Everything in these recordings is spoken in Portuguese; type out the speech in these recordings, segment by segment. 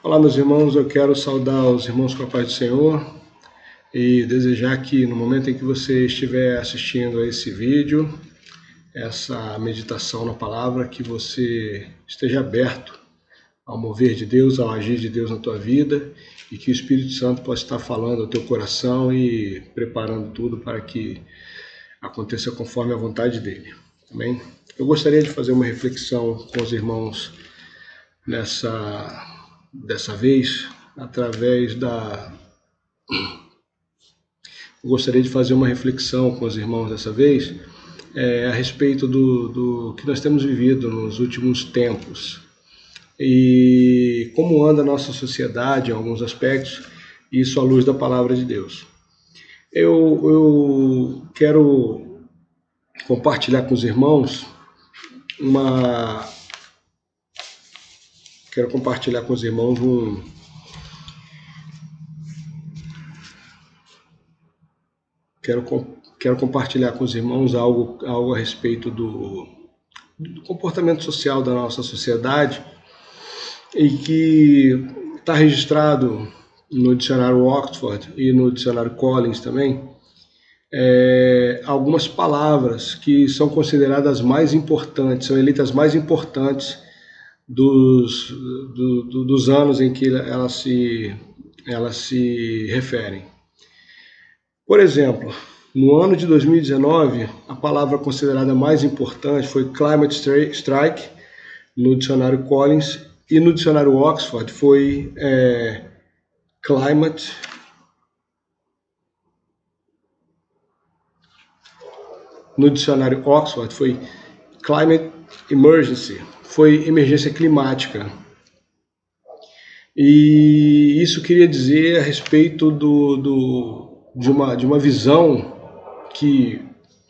Olá, meus irmãos, eu quero saudar os irmãos com a paz do Senhor e desejar que no momento em que você estiver assistindo a esse vídeo, essa meditação na palavra, que você esteja aberto ao mover de Deus, ao agir de Deus na tua vida e que o Espírito Santo possa estar falando ao teu coração e preparando tudo para que aconteça conforme a vontade dele. Amém? Eu gostaria de fazer uma reflexão com os irmãos dessa vez, através da... Eu gostaria de fazer uma reflexão com os irmãos dessa vez a respeito do que nós temos vivido nos últimos tempos e como anda a nossa sociedade em alguns aspectos, isso à luz da palavra de Deus. Eu quero compartilhar com os irmãos Quero compartilhar com os irmãos algo a respeito do comportamento social da nossa sociedade e que está registrado no dicionário Oxford e no dicionário Collins também, algumas palavras que são consideradas mais importantes, são eleitas mais importantes dos anos em que elas se referem. Por exemplo, no ano de 2019, a palavra considerada mais importante foi Climate Strike, no dicionário Collins, e no dicionário Oxford foi Climate Emergency, foi emergência climática. E isso queria dizer a respeito de uma visão que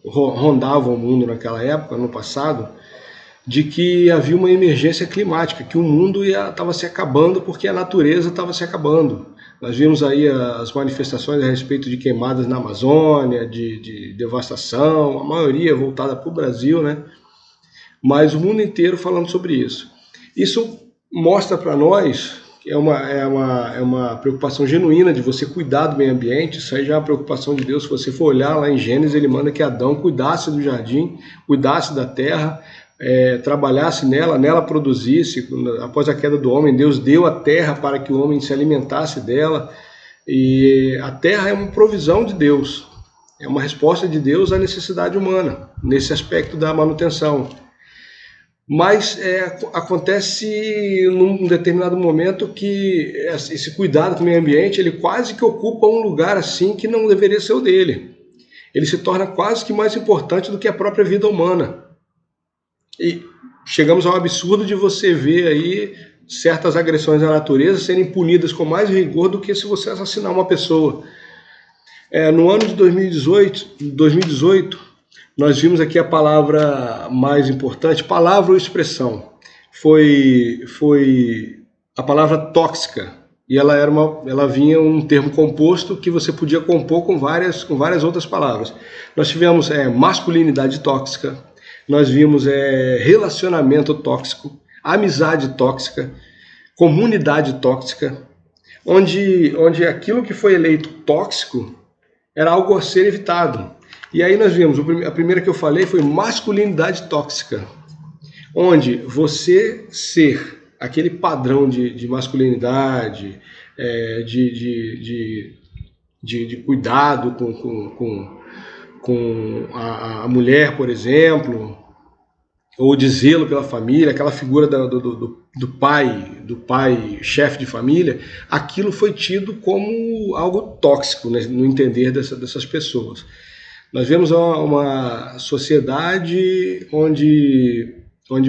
rondava o mundo naquela época, no passado, de que havia uma emergência climática, que o mundo estava se acabando porque a natureza estava se acabando. Nós vimos aí as manifestações a respeito de queimadas na Amazônia, de devastação, a maioria voltada para o Brasil, né? Mas o mundo inteiro falando sobre isso. Isso mostra para nós que é uma preocupação genuína de você cuidar do meio ambiente. Isso aí já é uma preocupação de Deus. Se você for olhar lá em Gênesis, ele manda que Adão cuidasse do jardim, cuidasse da terra, trabalhasse nela produzisse. Após a queda do homem, Deus deu a terra para que o homem se alimentasse dela. E a terra é uma provisão de Deus, é uma resposta de Deus à necessidade humana, nesse aspecto da manutenção. Mas acontece num determinado momento que esse cuidado com o meio ambiente, ele quase que ocupa um lugar assim que não deveria ser o dele. Ele se torna quase que mais importante do que a própria vida humana. E chegamos ao absurdo de você ver aí certas agressões à natureza serem punidas com mais rigor do que se você assassinar uma pessoa. No ano de 2018, nós vimos aqui a palavra mais importante, palavra ou expressão, foi a palavra tóxica, e ela vinha um termo composto que você podia compor com várias outras palavras. Nós tivemos masculinidade tóxica, nós vimos relacionamento tóxico, amizade tóxica, comunidade tóxica, onde aquilo que foi eleito tóxico era algo a ser evitado. E aí nós vimos, a primeira que eu falei foi masculinidade tóxica, onde você ser aquele padrão de masculinidade, de cuidado com a mulher, por exemplo, ou de zelo pela família, aquela figura do pai chefe de família, aquilo foi tido como algo tóxico, né, no entender dessas pessoas. Nós vemos uma sociedade onde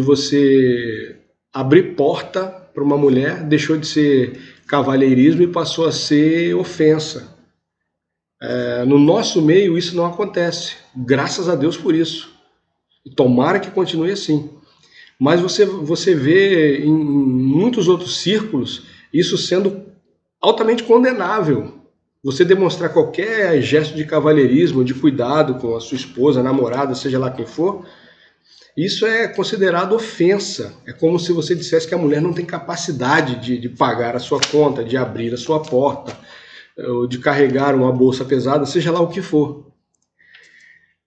você abrir porta para uma mulher deixou de ser cavalheirismo e passou a ser ofensa. No nosso meio isso não acontece, graças a Deus por isso. E tomara que continue assim. Mas você vê em muitos outros círculos isso sendo altamente condenável. Você demonstrar qualquer gesto de cavalheirismo, de cuidado com a sua esposa, namorada, seja lá quem for, Isso é considerado ofensa. É como se você dissesse que a mulher não tem capacidade de pagar a sua conta, de abrir a sua porta, ou de carregar uma bolsa pesada, seja lá o que for.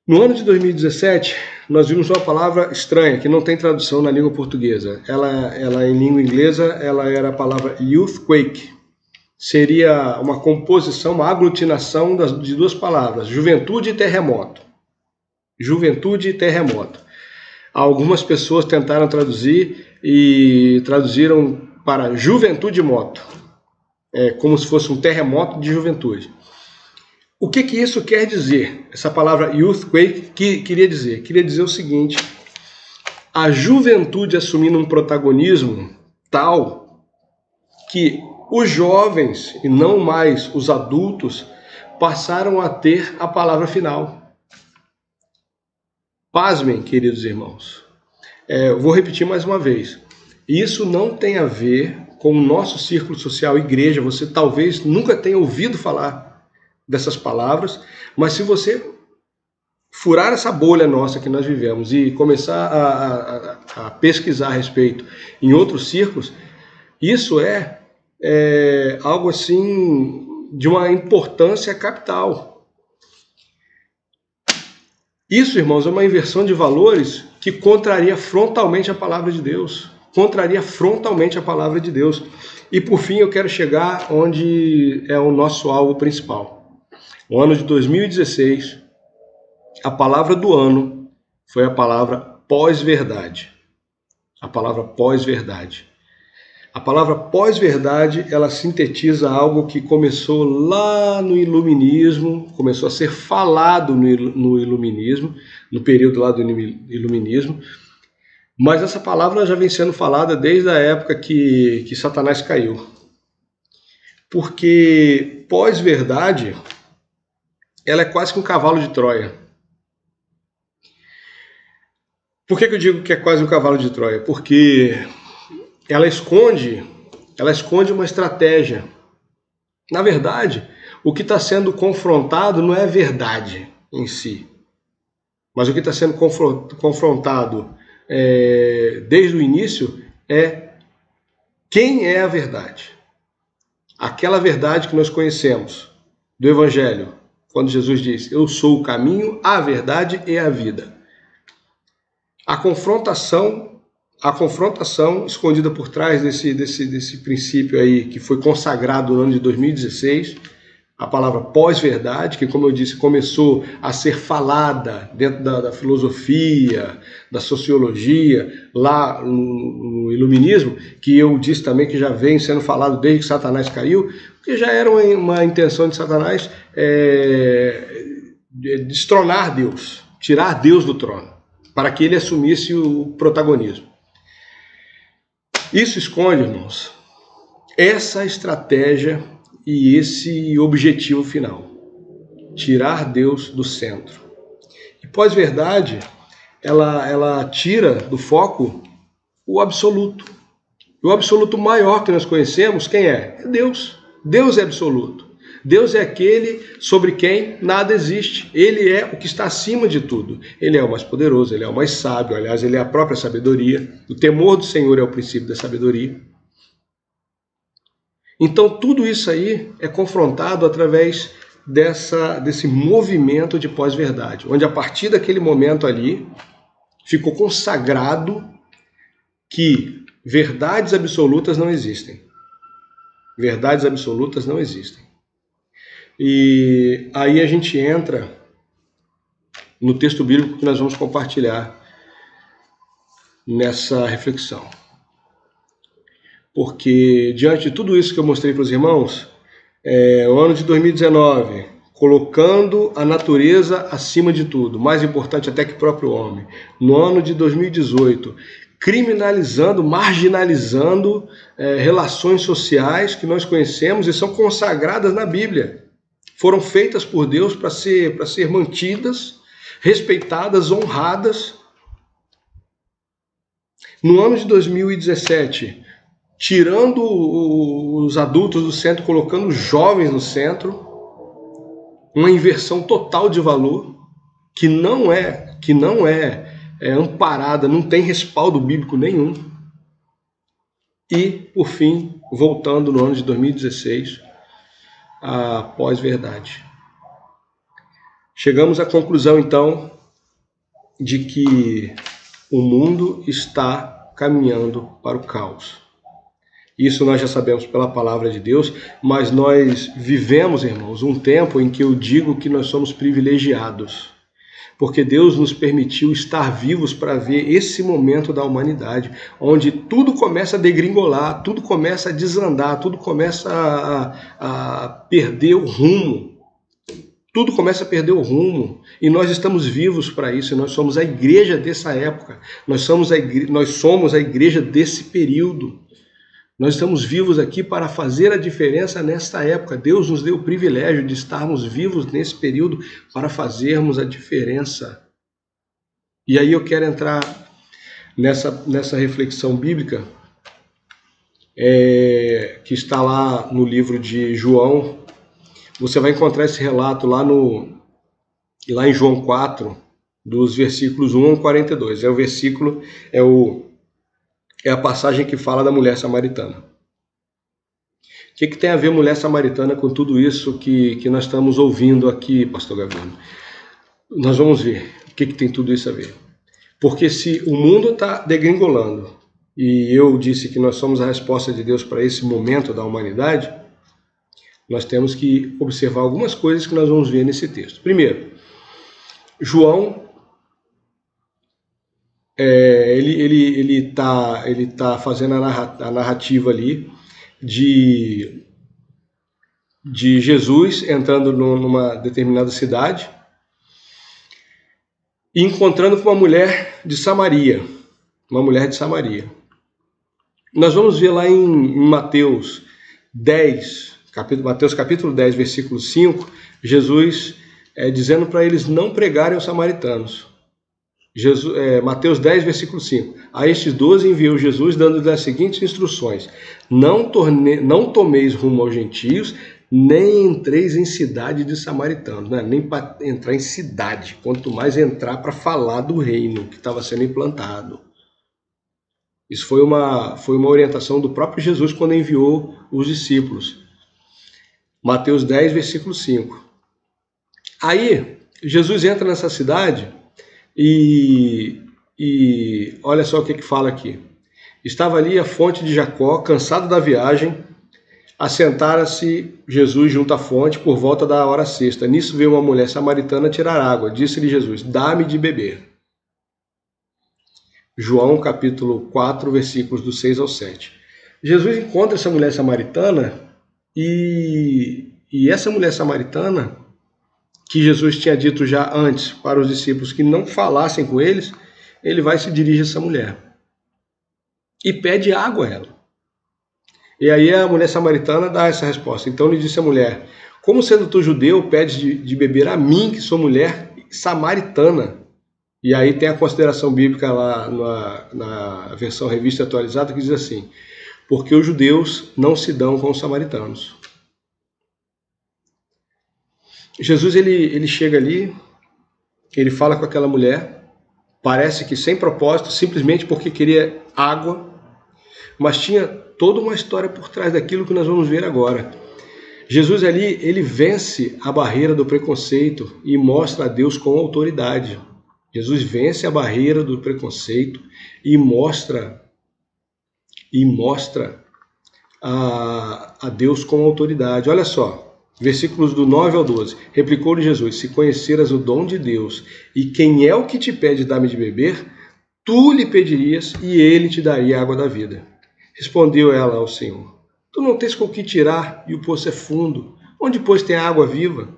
No ano de 2017, nós vimos uma palavra estranha, que não tem tradução na língua portuguesa. Ela em língua inglesa, ela era a palavra youthquake. Seria uma composição, uma aglutinação de duas palavras, juventude e terremoto. Juventude e terremoto. Algumas pessoas tentaram traduzir e traduziram para juventude moto. É como se fosse um terremoto de juventude. O que isso quer dizer? Essa palavra youthquake queria dizer? Queria dizer o seguinte: a juventude assumindo um protagonismo tal que os jovens, e não mais os adultos, passaram a ter a palavra final. Pasmem, queridos irmãos. Vou repetir mais uma vez. Isso não tem a ver com o nosso círculo social, igreja. Você talvez nunca tenha ouvido falar dessas palavras, mas se você furar essa bolha nossa que nós vivemos e começar a pesquisar a respeito em outros círculos, isso é algo assim de uma importância capital. Isso, irmãos, é uma inversão de valores que contraria frontalmente a palavra de Deus. Contraria frontalmente a palavra de Deus. E por fim eu quero chegar onde é o nosso alvo principal. O ano de 2016, a palavra do ano foi a palavra pós-verdade. A palavra pós-verdade. A palavra pós-verdade, ela sintetiza algo que começou lá no Iluminismo, começou a ser falado no Iluminismo, no período lá do Iluminismo, mas essa palavra já vem sendo falada desde a época que Satanás caiu. Porque pós-verdade, ela é quase que um cavalo de Troia. Por que eu digo que é quase um cavalo de Troia? Porque ela esconde uma estratégia. Na verdade, o que está sendo confrontado não é a verdade em si, mas o que está sendo confrontado desde o início é quem é a verdade. Aquela verdade que nós conhecemos do Evangelho, quando Jesus diz: eu sou o caminho, a verdade e a vida. A confrontação escondida por trás desse princípio aí que foi consagrado no ano de 2016, a palavra pós-verdade, que, como eu disse, começou a ser falada dentro da filosofia, da sociologia, lá no Iluminismo, que eu disse também que já vem sendo falado desde que Satanás caiu, porque já era uma intenção de Satanás destronar Deus, tirar Deus do trono, para que ele assumisse o protagonismo. Isso esconde, irmãos, essa estratégia e esse objetivo final: tirar Deus do centro. E pós-verdade, ela tira do foco o absoluto. O absoluto maior que nós conhecemos, quem é? É Deus. Deus é absoluto. Deus é aquele sobre quem nada existe. Ele é o que está acima de tudo. Ele é o mais poderoso, ele é o mais sábio. Aliás, ele é a própria sabedoria. O temor do Senhor é o princípio da sabedoria. Então, tudo isso aí é confrontado através desse movimento de pós-verdade, onde a partir daquele momento ali, ficou consagrado que verdades absolutas não existem. Verdades absolutas não existem. E aí a gente entra no texto bíblico que nós vamos compartilhar nessa reflexão. Porque diante de tudo isso que eu mostrei para os irmãos, o ano de 2019, colocando a natureza acima de tudo, mais importante até que o próprio homem. No ano de 2018, criminalizando, marginalizando relações sociais que nós conhecemos e são consagradas na Bíblia. Foram feitas por Deus para ser mantidas, respeitadas, honradas. No ano de 2017, tirando os adultos do centro, colocando os jovens no centro, uma inversão total de valor que não é amparada, não tem respaldo bíblico nenhum. E, por fim, voltando no ano de 2016, a pós-verdade. Chegamos à conclusão, então, de que o mundo está caminhando para o caos. Isso nós já sabemos pela palavra de Deus, mas nós vivemos, irmãos, um tempo em que eu digo que nós somos privilegiados, porque Deus nos permitiu estar vivos para ver esse momento da humanidade, onde tudo começa a degringolar, tudo começa a desandar, tudo começa a perder o rumo. Tudo começa a perder o rumo, e nós estamos vivos para isso, e nós somos a igreja dessa época, nós somos a igreja desse período. Nós estamos vivos aqui para fazer a diferença nesta época. Deus nos deu o privilégio de estarmos vivos nesse período para fazermos a diferença. E aí eu quero entrar nessa reflexão bíblica, que está lá no livro de João. Você vai encontrar esse relato lá em João 4, dos versículos 1 ao 42. O versículo, é a passagem que fala da mulher samaritana. O que tem a ver mulher samaritana com tudo isso que nós estamos ouvindo aqui, pastor Gavino? Nós vamos ver o que tem tudo isso a ver. Porque se o mundo está degringolando, e eu disse que nós somos a resposta de Deus para esse momento da humanidade, nós temos que observar algumas coisas que nós vamos ver nesse texto. Primeiro, João, ele tá fazendo a narrativa ali de Jesus entrando numa determinada cidade e encontrando com uma mulher de Samaria. Nós vamos ver lá em Mateus 10, Mateus capítulo 10, versículo 5, Jesus dizendo para eles não pregarem aos samaritanos. Mateus 10, versículo 5. A estes 12 enviou Jesus, dando-lhes as seguintes instruções: não tomeis rumo aos gentios, nem entreis em cidade de samaritanos, né? Nem para entrar em cidade, quanto mais entrar para falar do reino que estava sendo implantado. Isso foi uma orientação do próprio Jesus quando enviou os discípulos. Mateus 10, versículo 5. Aí, Jesus entra nessa cidade e olha só o que fala aqui. Estava ali a fonte de Jacó, cansado da viagem, assentara-se Jesus junto à fonte por volta da hora sexta. Nisso veio uma mulher samaritana tirar água. Disse-lhe Jesus: dá-me de beber. João capítulo 4, versículos do 6 ao 7. Jesus encontra essa mulher samaritana e essa mulher samaritana, que Jesus tinha dito já antes para os discípulos que não falassem com eles, ele vai se dirigir a essa mulher e pede água a ela. E aí a mulher samaritana dá essa resposta. Então lhe disse a mulher: como sendo tu judeu, pedes de beber a mim, que sou mulher samaritana? E aí tem a consideração bíblica lá na versão revista atualizada que diz assim: porque os judeus não se dão com os samaritanos. Jesus ele chega ali, ele fala com aquela mulher, parece que sem propósito, simplesmente porque queria água, mas tinha toda uma história por trás daquilo que nós vamos ver agora. Jesus ali, ele vence a barreira do preconceito e mostra a Deus com autoridade. Jesus vence a barreira do preconceito e mostra a Deus com autoridade. Olha só. Versículos do 9 ao 12. Replicou-lhe Jesus: se conheceras o dom de Deus e quem é o que te pede dar-me de beber, tu lhe pedirias e ele te daria a água da vida. Respondeu ela ao Senhor: tu não tens com o que tirar e o poço é fundo. Onde, pois, tem a água viva?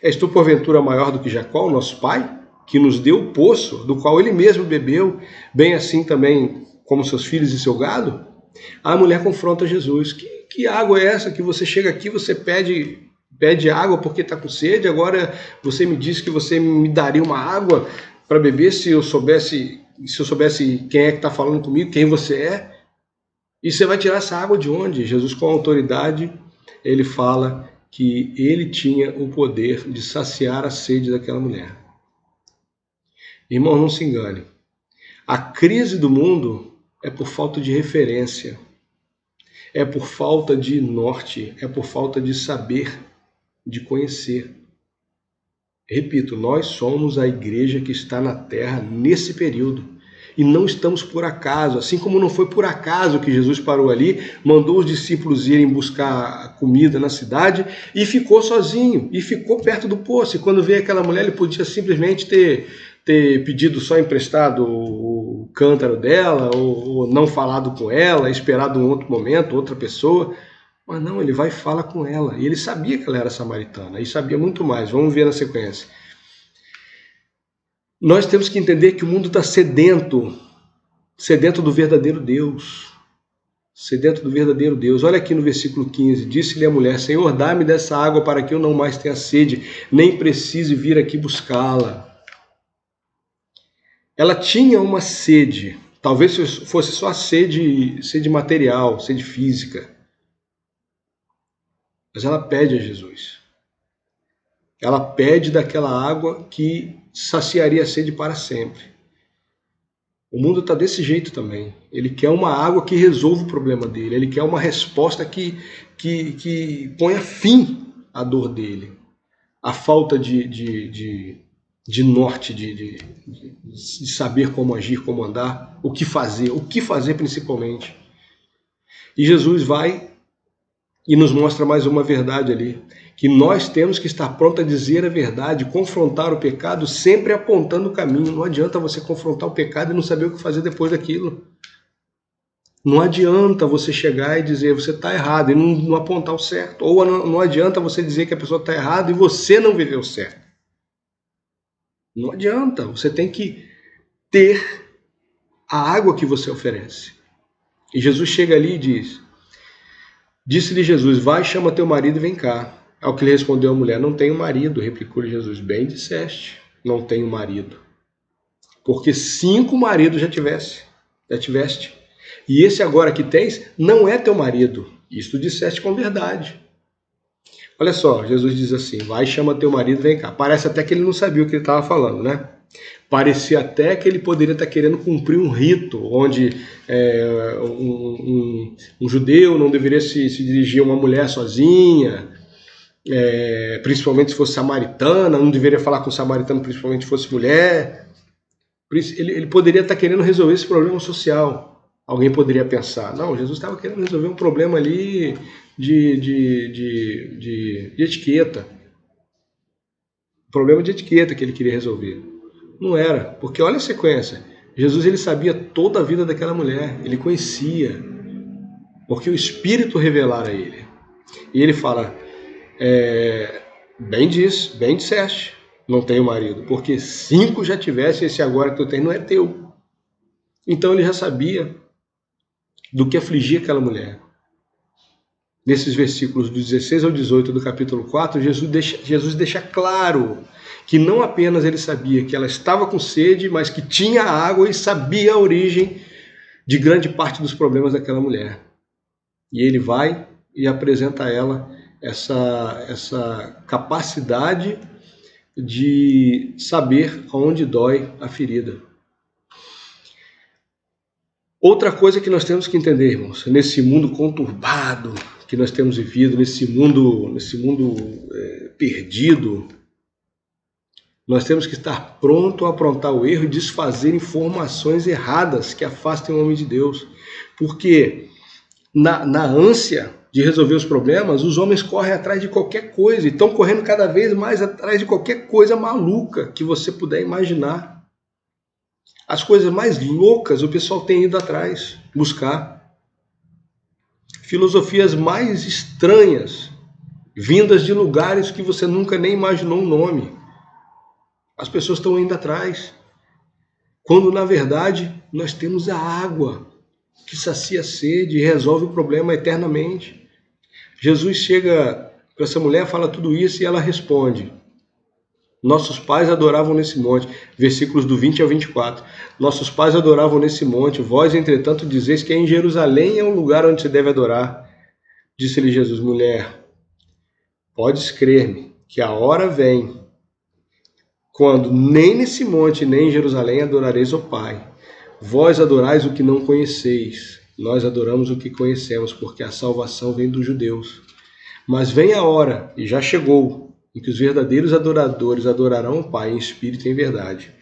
És tu, porventura, maior do que Jacó, nosso pai, que nos deu o poço, do qual ele mesmo bebeu, bem assim também como seus filhos e seu gado? A mulher confronta Jesus: que água é essa que você chega aqui, você pede água porque está com sede, agora você me disse que você me daria uma água para beber se eu soubesse quem é que está falando comigo, quem você é? E você vai tirar essa água de onde? Jesus, com autoridade, ele fala que ele tinha o poder de saciar a sede daquela mulher. Irmão, não se engane. A crise do mundo é por falta de referência, é por falta de norte, é por falta de saber, de conhecer. Repito, nós somos a igreja que está na terra nesse período. E não estamos por acaso, assim como não foi por acaso que Jesus parou ali, mandou os discípulos irem buscar comida na cidade e ficou sozinho, e ficou perto do poço. E quando veio aquela mulher, ele podia simplesmente ter pedido só emprestado o cântaro dela, ou não falado com ela, esperado um outro momento, outra pessoa. Mas não, ele vai e fala com ela. E ele sabia que ela era samaritana, e sabia muito mais. Vamos ver na sequência. Nós temos que entender que o mundo está sedento do verdadeiro Deus. Sedento do verdadeiro Deus. Olha aqui no versículo 15. Disse-lhe a mulher: Senhor, dá-me dessa água para que eu não mais tenha sede, nem precise vir aqui buscá-la. Ela tinha uma sede. Talvez fosse só sede material, sede física. Mas ela pede a Jesus. Ela pede daquela água que saciaria a sede para sempre. O mundo está desse jeito também. Ele quer uma água que resolva o problema dele. Ele quer uma resposta que ponha fim à dor dele. A falta de norte, de saber como agir, como andar, o que fazer principalmente. E Jesus vai e nos mostra mais uma verdade ali, que nós temos que estar prontos a dizer a verdade, confrontar o pecado, sempre apontando o caminho. Não adianta você confrontar o pecado e não saber o que fazer depois daquilo. Não adianta você chegar e dizer você está errado e não apontar o certo. Ou não adianta você dizer que a pessoa está errada e você não viveu o certo. Não adianta, você tem que ter a água que você oferece. E Jesus chega ali e diz: Disse-lhe Jesus: Vai, chama teu marido e vem cá. Ao que lhe respondeu a mulher: Não tenho marido. Replicou-lhe Jesus: Bem disseste, não tenho marido. Porque 5 maridos já tiveste. E esse agora que tens não é teu marido. Isto disseste com verdade. Olha só, Jesus diz assim: Vai, chama teu marido e vem cá. Parece até que ele não sabia o que ele estava falando, né? Parecia até que ele poderia estar querendo cumprir um rito, onde um judeu não deveria se dirigir a uma mulher sozinha, principalmente se fosse samaritana, não deveria falar com o samaritano, principalmente se fosse mulher. Ele poderia estar querendo resolver esse problema social. Alguém poderia pensar: não, Jesus estava querendo resolver um problema ali de etiqueta. Problema de etiqueta que ele queria resolver. Não era, porque olha a sequência. Jesus, ele sabia toda a vida daquela mulher, ele conhecia, porque o Espírito revelara a ele. E ele fala: bem disseste, não tenho marido, porque 5 já tivesse, esse agora que eu tenho não é teu. Então ele já sabia do que afligia aquela mulher. Nesses versículos do 16 ao 18 do capítulo 4, Jesus deixa claro que não apenas ele sabia que ela estava com sede, mas que tinha água e sabia a origem de grande parte dos problemas daquela mulher. E ele vai e apresenta a ela essa capacidade de saber aonde dói a ferida. Outra coisa que nós temos que entender, irmãos, nesse mundo conturbado que nós temos vivido, nesse mundo perdido, nós temos que estar pronto a aprontar o erro e desfazer informações erradas que afastem o homem de Deus. Porque na ânsia de resolver os problemas, os homens correm atrás de qualquer coisa e estão correndo cada vez mais atrás de qualquer coisa maluca que você puder imaginar. As coisas mais loucas o pessoal tem ido atrás, buscar. Filosofias mais estranhas, vindas de lugares que você nunca nem imaginou o nome. As pessoas estão indo atrás. Quando, na verdade, nós temos a água que sacia a sede e resolve o problema eternamente. Jesus chega para essa mulher, fala tudo isso e ela responde: Nossos pais adoravam nesse monte. Versículos do 20 ao 24. Nossos pais adoravam nesse monte. Vós, entretanto, dizeis que em Jerusalém é o lugar onde se deve adorar. Disse-lhe Jesus: Mulher, podes crer-me que a hora vem quando nem nesse monte, nem em Jerusalém adorareis o Pai. Vós adorais o que não conheceis, nós adoramos o que conhecemos, porque a salvação vem dos judeus. Mas vem a hora, e já chegou, em que os verdadeiros adoradores adorarão o Pai em espírito e em verdade,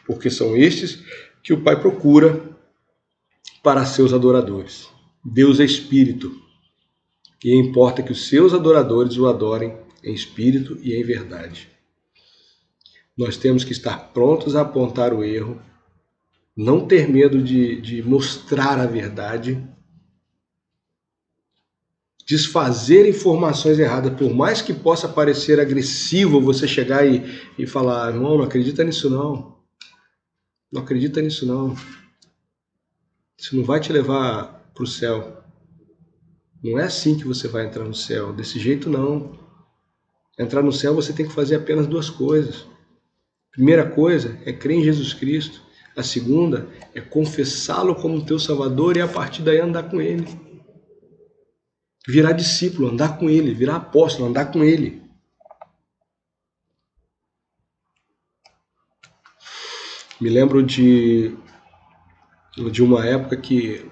porque são estes que o Pai procura para seus adoradores. Deus é espírito, e importa que os seus adoradores o adorem em espírito e em verdade. Nós temos que estar prontos a apontar o erro, não ter medo de mostrar a verdade, desfazer informações erradas, por mais que possa parecer agressivo você chegar e falar, irmão, não acredita nisso não, não acredita nisso não, isso não vai te levar para o céu, não é assim que você vai entrar no céu, desse jeito não. Entrar no céu você tem que fazer apenas duas coisas. Primeira coisa é crer em Jesus Cristo. A segunda é confessá-lo como teu Salvador e a partir daí andar com Ele. Virar discípulo, andar com Ele. Virar apóstolo, andar com Ele. Me lembro de uma época que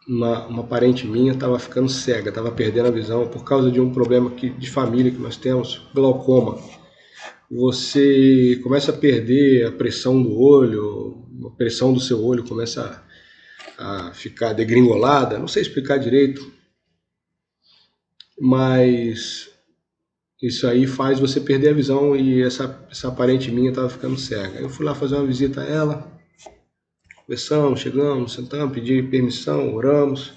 uma parente minha estava ficando cega, estava perdendo a visão por causa de um problema de família que nós temos, glaucoma. Você começa a perder a pressão do olho, a pressão do seu olho começa a ficar degringolada, não sei explicar direito, mas isso aí faz você perder a visão e essa parente minha estava ficando cega. Eu fui lá fazer uma visita a ela, conversamos, chegamos, sentamos, pedi permissão, oramos.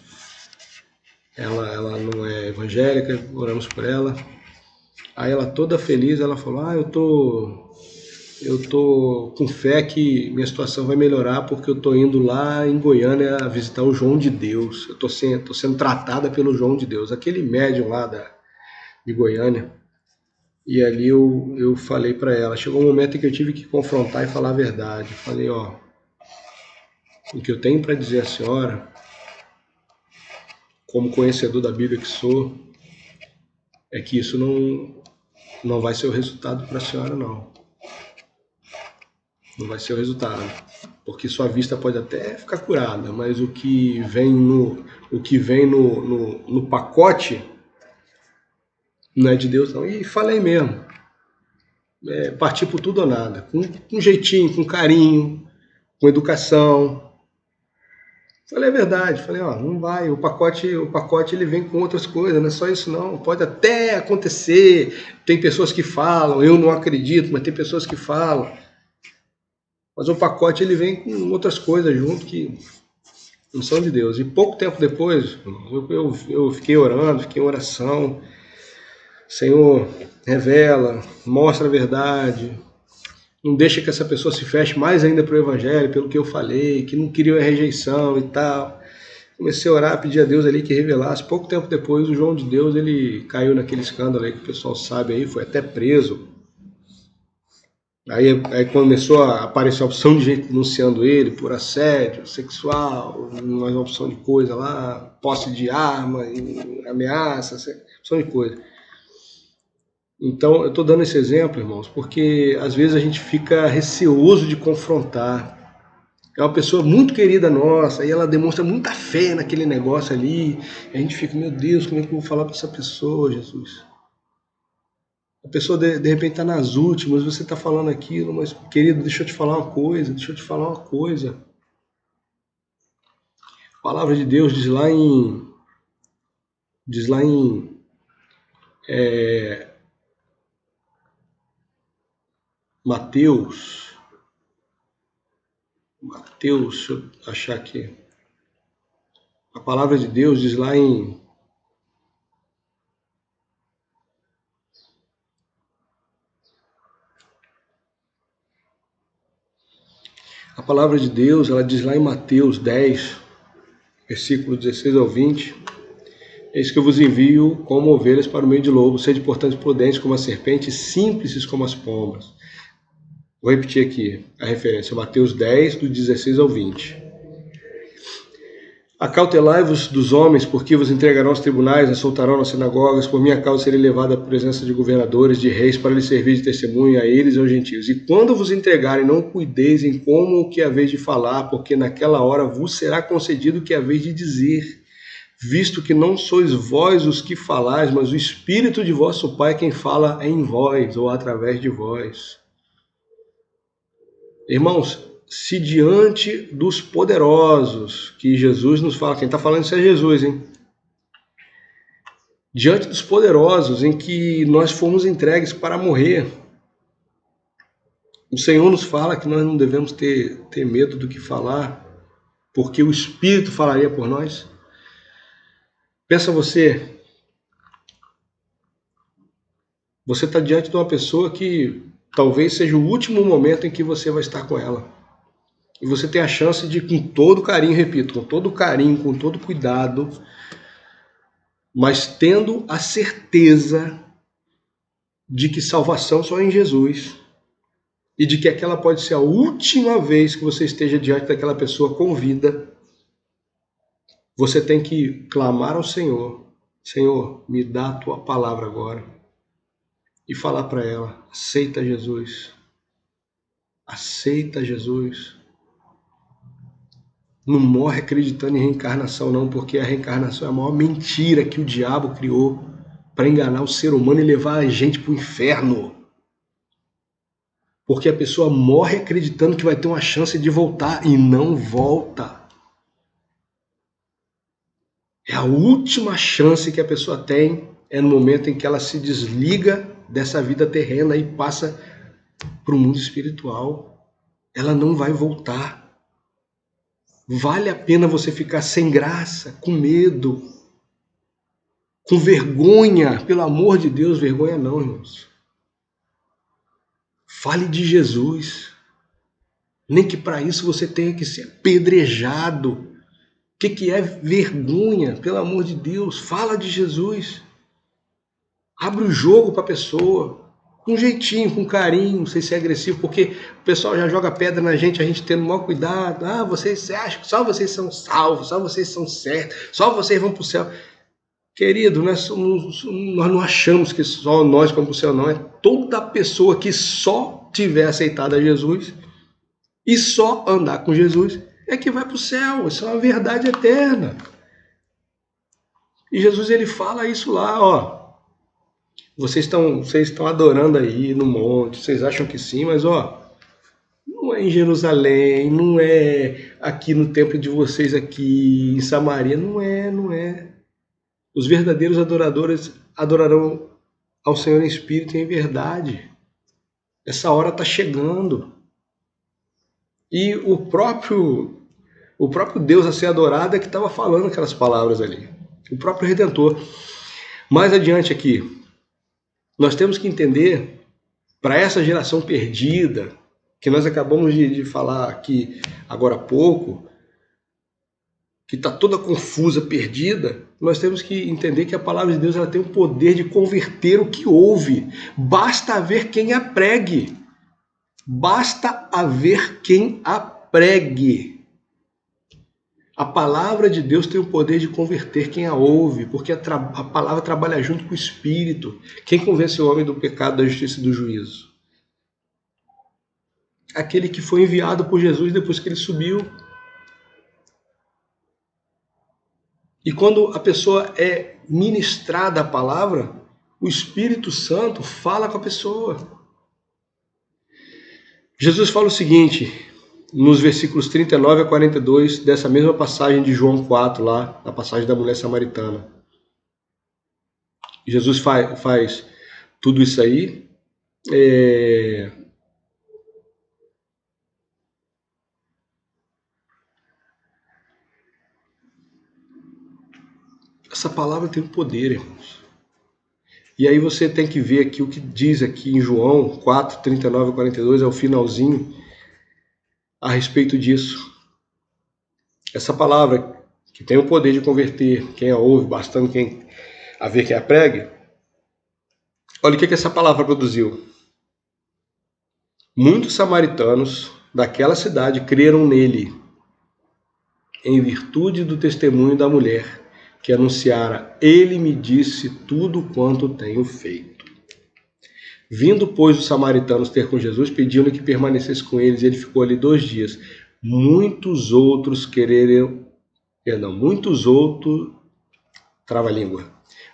Ela não é evangélica, oramos por ela. Aí ela toda feliz, ela falou, eu tô com fé que minha situação vai melhorar porque eu tô indo lá em Goiânia visitar o João de Deus. Eu tô sendo tratada pelo João de Deus, aquele médium lá de Goiânia. E ali eu falei para ela, chegou um momento em que eu tive que confrontar e falar a verdade. Falei, o que eu tenho para dizer à senhora, como conhecedor da Bíblia que sou, é que isso não vai ser o resultado para a senhora, não. Não vai ser o resultado. Porque sua vista pode até ficar curada, mas o que vem no pacote não é de Deus, não. E falei mesmo. Partir por tudo ou nada. Com jeitinho, com carinho, com educação. Falei a verdade, falei, não vai, o pacote ele vem com outras coisas, não é só isso não, pode até acontecer, tem pessoas que falam, eu não acredito, mas tem pessoas que falam, mas o pacote ele vem com outras coisas junto que não são de Deus. E pouco tempo depois, eu fiquei orando, fiquei em oração, Senhor, revela, mostra a verdade, não deixa que essa pessoa se feche mais ainda para o Evangelho, pelo que eu falei, que não queria a rejeição e tal. Comecei a orar, pedir a Deus ali que revelasse. Pouco tempo depois, o João de Deus, ele caiu naquele escândalo aí que o pessoal sabe aí, foi até preso. Aí começou a aparecer a opção de gente denunciando ele por assédio sexual, mais uma opção de coisa lá, posse de arma, ameaça, opção de coisa. Então, eu estou dando esse exemplo, irmãos, porque às vezes a gente fica receoso de confrontar. É uma pessoa muito querida nossa, e ela demonstra muita fé naquele negócio ali, e a gente fica, meu Deus, como é que eu vou falar para essa pessoa, Jesus? A pessoa de repente está nas últimas, você está falando aquilo, mas querido, deixa eu te falar uma coisa. A palavra de Deus diz lá em Mateus, deixa eu achar aqui. A palavra de Deus diz lá em A palavra de Deus, ela diz lá em Mateus 10, versículo 16 ao 20, eis que eu vos envio como ovelhas para o meio de lobos, sede portanto prudentes como a serpente, simples como as pombas. Vou repetir aqui a referência, Mateus 10, do 16 ao 20. Acautelai-vos dos homens, porque vos entregarão aos tribunais, as soltarão nas sinagogas, por minha causa serei levado à presença de governadores, de reis, para lhes servir de testemunho a eles e aos gentios. E quando vos entregarem, não cuideis em como o que haveis de falar, porque naquela hora vos será concedido o que haveis de dizer, visto que não sois vós os que falais, mas o Espírito de vosso Pai quem fala em vós, ou através de vós. Irmãos, se diante dos poderosos, que Jesus nos fala, quem está falando isso é Jesus, hein? Diante dos poderosos em que nós fomos entregues para morrer, o Senhor nos fala que nós não devemos ter medo do que falar, porque o Espírito falaria por nós. Pensa você está diante de uma pessoa que talvez seja o último momento em que você vai estar com ela. E você tem a chance de, com todo carinho, repito, com todo carinho, com todo cuidado, mas tendo a certeza de que salvação só é em Jesus e de que aquela pode ser a última vez que você esteja diante daquela pessoa com vida, você tem que clamar ao Senhor: Senhor, me dá a tua palavra agora, e falar para ela: aceita Jesus, aceita Jesus. Não morre acreditando em reencarnação não, porque a reencarnação é a maior mentira que o diabo criou para enganar o ser humano e levar a gente para o inferno. Porque a pessoa morre acreditando que vai ter uma chance de voltar e não volta. É a última chance que a pessoa tem, é no momento em que ela se desliga dessa vida terrena e passa para o mundo espiritual. Ela não vai voltar. Vale a pena você ficar sem graça, com medo, com vergonha? Pelo amor de Deus, vergonha não, irmãos. Fale de Jesus. Nem que para isso você tenha que ser apedrejado. O que é vergonha? Pelo amor de Deus, fala de Jesus. Abre o jogo para a pessoa. Com jeitinho, com carinho, sem ser agressivo, porque o pessoal já joga pedra na gente, a gente tendo o maior cuidado. Ah, vocês acham que só vocês são salvos, só vocês são certos, só vocês vão para o céu. Querido, nós não achamos que só nós vamos para o céu, não. É toda pessoa que só tiver aceitado a Jesus e só andar com Jesus é que vai para o céu. Isso é uma verdade eterna. E Jesus, ele fala isso lá, ó. Vocês estão adorando aí no monte, vocês acham que sim, mas ó, não é em Jerusalém, não é aqui no templo de vocês aqui em Samaria, não é. Os verdadeiros adoradores adorarão ao Senhor em espírito e em verdade. Essa hora está chegando. E o próprio Deus a ser adorado é que estava falando aquelas palavras ali. O próprio Redentor. Mais adiante aqui, nós temos que entender, para essa geração perdida, que nós acabamos de falar aqui agora há pouco, que está toda confusa, perdida, nós temos que entender que a palavra de Deus ela tem o poder de converter o que ouve. Basta haver quem a pregue. Basta haver quem a pregue. A palavra de Deus tem o poder de converter quem a ouve, porque a palavra trabalha junto com o Espírito. Quem convence o homem do pecado, da justiça e do juízo? Aquele que foi enviado por Jesus depois que ele subiu. E quando a pessoa é ministrada a palavra, o Espírito Santo fala com a pessoa. Jesus fala o seguinte, nos versículos 39 a 42, dessa mesma passagem de João 4, lá, na passagem da mulher samaritana. Jesus faz tudo isso aí. Essa palavra tem poder, irmãos. E aí você tem que ver aqui o que diz aqui em João 4, 39 a 42, é o finalzinho, a respeito disso. Essa palavra que tem o poder de converter quem a ouve, bastando quem a ver quem a pregue. Olha o que essa palavra produziu. Muitos samaritanos daquela cidade creram nele. em virtude do testemunho da mulher, que anunciara: ele me disse tudo quanto tenho feito. Vindo, pois, os samaritanos ter com Jesus, pediram-lhe que permanecesse com eles, e ele ficou ali 2 dias. Muitos outros trava-língua.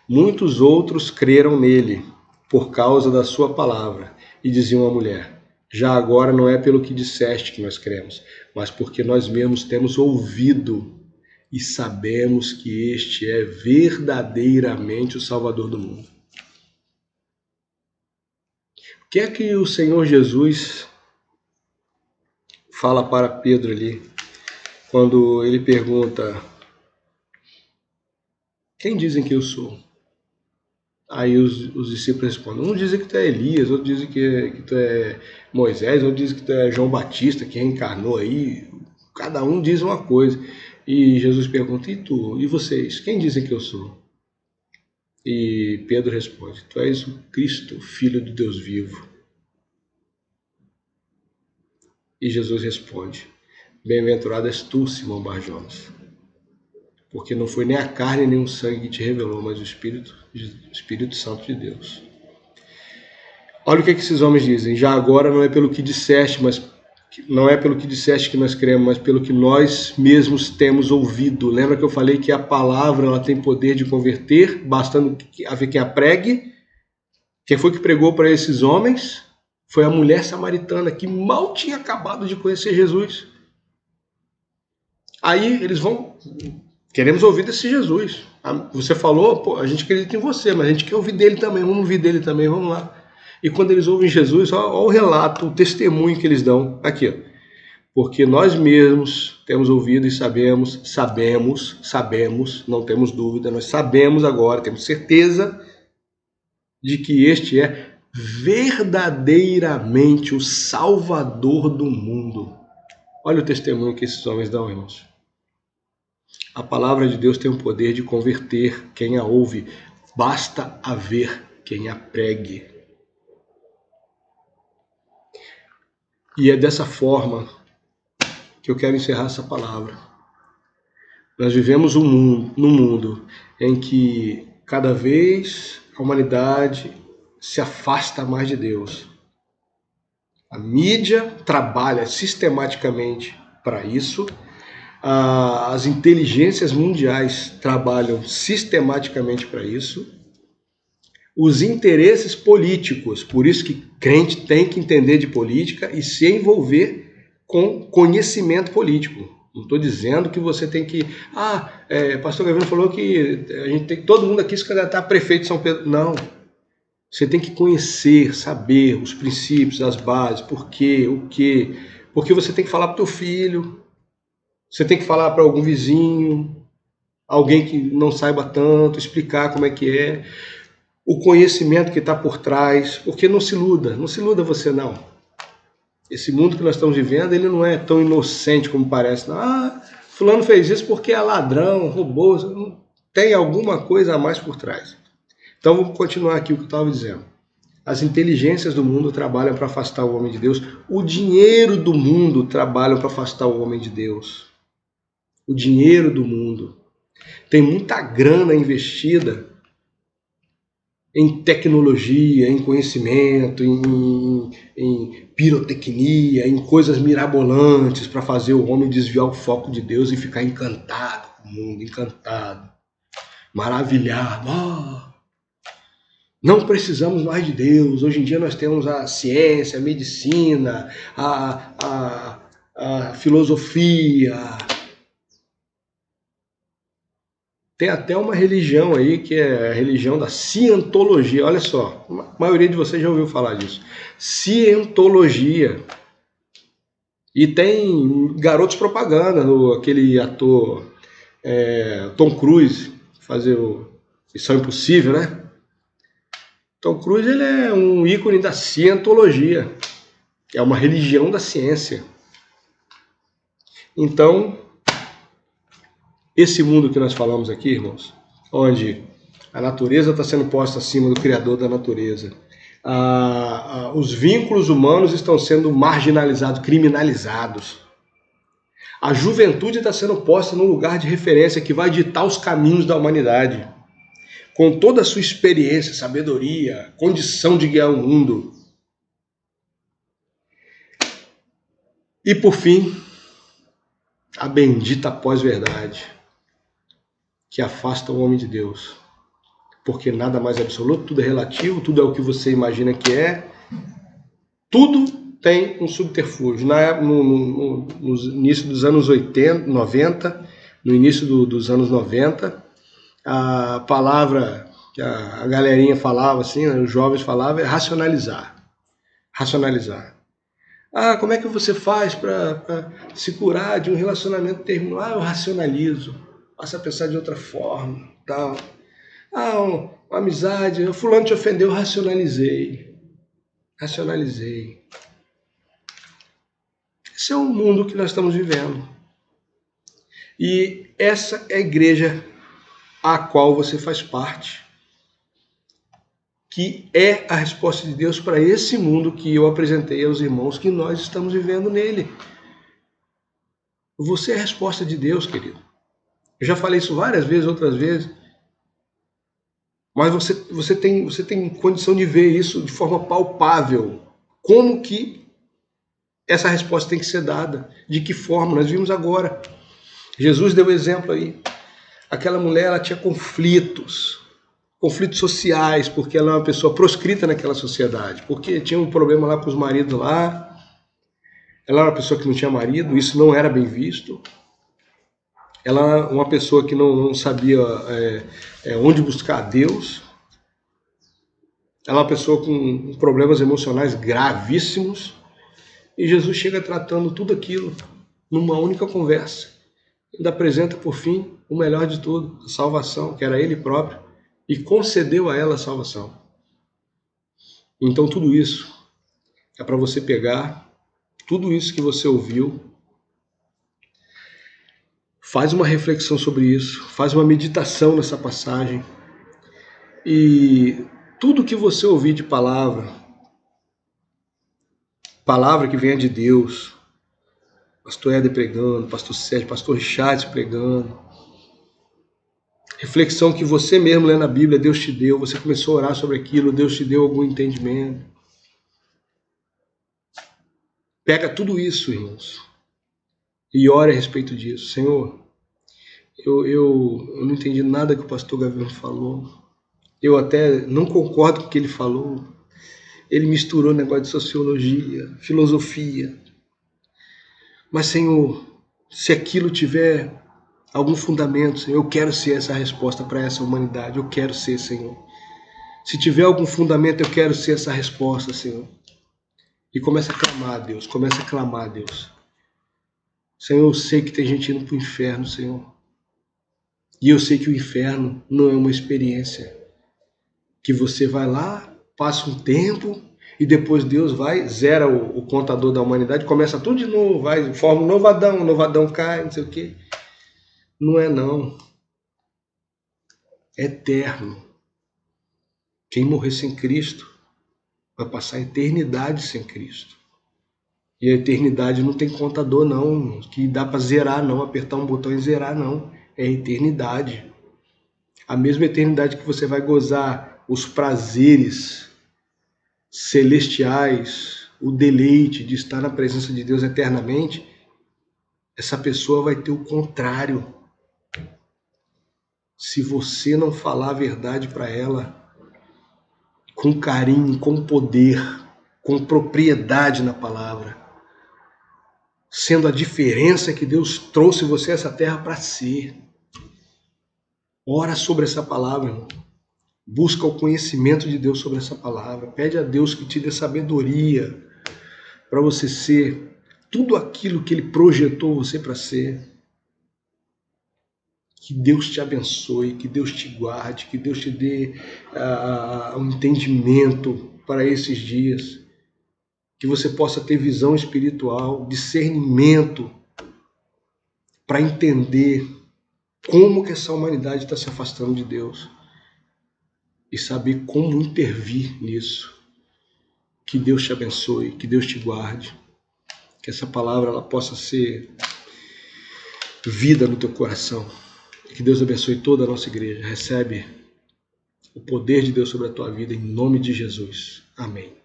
Muitos outros creram nele, por causa da sua palavra, e diziam à mulher: já agora não é pelo que disseste que nós cremos, mas porque nós mesmos temos ouvido e sabemos que este é verdadeiramente o Salvador do mundo. O que é que o Senhor Jesus fala para Pedro ali, quando ele pergunta: quem dizem que eu sou? Aí os discípulos respondem: um dizem que tu é Elias, outro dizem que tu é Moisés, outro dizem que tu é João Batista, que reencarnou aí. Cada um diz uma coisa. E Jesus pergunta: e tu? E vocês? Quem dizem que eu sou? E Pedro responde: tu és o Cristo, Filho do Deus vivo. E Jesus responde: bem-aventurado és tu, Simão Bar-Jonas, porque não foi nem a carne nem o sangue que te revelou, mas o Espírito Santo de Deus. Olha o que esses homens dizem: já agora não é pelo que disseste, que nós cremos, mas pelo que nós mesmos temos ouvido. Lembra que eu falei que a palavra ela tem poder de converter, bastando haver quem a pregue? Quem foi que pregou para esses homens? Foi a mulher samaritana, que mal tinha acabado de conhecer Jesus. Aí eles vão: queremos ouvir desse Jesus. Você falou, pô, a gente acredita em você, mas a gente quer ouvir dele também, vamos ouvir dele também, vamos lá. E quando eles ouvem Jesus, olha o relato, o testemunho que eles dão aqui. Ó. Porque nós mesmos temos ouvido e sabemos, não temos dúvida, nós sabemos agora, temos certeza de que este é verdadeiramente o Salvador do mundo. Olha o testemunho que esses homens dão, irmãos. A palavra de Deus tem o poder de converter quem a ouve. Basta haver quem a pregue. E é dessa forma que eu quero encerrar essa palavra. Nós vivemos num mundo em que cada vez a humanidade se afasta mais de Deus. A mídia trabalha sistematicamente para isso. As inteligências mundiais trabalham sistematicamente para isso. Os interesses políticos, por isso que crente tem que entender de política e se envolver com conhecimento político. Não estou dizendo que você tem que... pastor Gavino falou que a gente tem que todo mundo aqui se candidatar a prefeito de São Pedro. Não. Você tem que conhecer, saber os princípios, as bases, por quê, o quê. Porque você tem que falar para o teu filho, você tem que falar para algum vizinho, alguém que não saiba tanto, explicar como é que é. O conhecimento que está por trás, porque não se iluda você não. Esse mundo que nós estamos vivendo, ele não é tão inocente como parece. Não. Fulano fez isso porque é ladrão, roubou, tem alguma coisa a mais por trás. Então vamos continuar aqui o que eu estava dizendo. As inteligências do mundo trabalham para afastar o homem de Deus, o dinheiro do mundo trabalha para afastar o homem de Deus. O dinheiro do mundo. Tem muita grana investida em tecnologia, em conhecimento, em pirotecnia, em coisas mirabolantes para fazer o homem desviar o foco de Deus e ficar encantado com o mundo, encantado, maravilhado. Não precisamos mais de Deus. Hoje em dia nós temos a ciência, a medicina, a filosofia. Tem até uma religião aí que é a religião da cientologia. Olha só, a maioria de vocês já ouviu falar disso. Cientologia. E tem garotos propaganda, aquele ator Tom Cruise, fazer o Missão Impossível, né? Tom Cruise ele é um ícone da cientologia, que é uma religião da ciência. Então, esse mundo que nós falamos aqui, irmãos, onde a natureza está sendo posta acima do Criador da natureza, os vínculos humanos estão sendo marginalizados, criminalizados, A juventude está sendo posta num lugar de referência que vai ditar os caminhos da humanidade. Com toda a sua experiência, sabedoria, condição de guiar o mundo. E por fim, a bendita pós-verdade, que afasta o homem de Deus. Porque nada mais é absoluto, tudo é relativo, tudo é o que você imagina que é. Tudo tem um subterfúgio. No início dos anos 80, 90, no início dos anos 90, a palavra que a galerinha falava, assim, os jovens falavam, é racionalizar. Racionalizar. Ah, como é que você faz para se curar de um relacionamento terminal? Ah, eu racionalizo. Passa a pensar de outra forma, tal. Ah, uma amizade, o fulano te ofendeu, eu racionalizei. Racionalizei. Esse é o mundo que nós estamos vivendo. E essa é a igreja a qual você faz parte, que é a resposta de Deus para esse mundo que eu apresentei aos irmãos, que nós estamos vivendo nele. Você é a resposta de Deus, querido. Eu já falei isso várias vezes, outras vezes, mas você tem condição de ver isso de forma palpável. Como que essa resposta tem que ser dada? De que forma? Nós vimos agora. Jesus deu exemplo aí. Aquela mulher, ela tinha conflitos sociais, porque ela é uma pessoa proscrita naquela sociedade, porque tinha um problema lá com os maridos lá, ela era uma pessoa que não tinha marido, isso não era bem visto, ela era uma pessoa que não sabia onde buscar a Deus, ela é uma pessoa com problemas emocionais gravíssimos, e Jesus chega tratando tudo aquilo numa única conversa, ainda apresenta por fim o melhor de tudo, a salvação, que era Ele próprio, e concedeu a ela a salvação. Então tudo isso é para você pegar tudo isso que você ouviu, faz uma reflexão sobre isso, faz uma meditação nessa passagem e tudo que você ouvir de palavra que venha de Deus, pastor Éder pregando, pastor Sérgio, pastor Richard pregando, reflexão que você mesmo lê na Bíblia, Deus te deu, você começou a orar sobre aquilo, Deus te deu algum entendimento. Pega tudo isso, irmãos, e ore a respeito disso. Senhor, eu não entendi nada que o pastor Gabriel falou. Eu até não concordo com o que ele falou. Ele misturou negócio de sociologia, filosofia. Mas, Senhor, se aquilo tiver algum fundamento, Senhor, eu quero ser essa resposta para essa humanidade. Eu quero ser, Senhor. Se tiver algum fundamento, eu quero ser essa resposta, Senhor. E começa a clamar a Deus, começa a clamar a Deus. Senhor, eu sei que tem gente indo para o inferno, Senhor. E eu sei que o inferno não é uma experiência que você vai lá, passa um tempo e depois Deus vai, zera o contador da humanidade, começa tudo de novo, vai, forma um novadão, o novadão cai, não sei o quê. Não é não. É eterno. Quem morrer sem Cristo vai passar a eternidade sem Cristo. E a eternidade não tem contador não, que dá para zerar não, apertar um botão e zerar não. É a eternidade. A mesma eternidade que você vai gozar os prazeres celestiais, o deleite de estar na presença de Deus eternamente, essa pessoa vai ter o contrário. Se você não falar a verdade para ela, com carinho, com poder, com propriedade na palavra, sendo a diferença que Deus trouxe você a essa terra para ser. Ora sobre essa palavra, irmão. Busca o conhecimento de Deus sobre essa palavra. Pede a Deus que te dê sabedoria para você ser tudo aquilo que Ele projetou você para ser. Que Deus te abençoe, que Deus te guarde, que Deus te dê um entendimento para esses dias. Que você possa ter visão espiritual, discernimento para entender como que essa humanidade está se afastando de Deus e saber como intervir nisso. Que Deus te abençoe, que Deus te guarde, que essa palavra ela possa ser vida no teu coração. Que Deus abençoe toda a nossa igreja. Recebe o poder de Deus sobre a tua vida em nome de Jesus. Amém.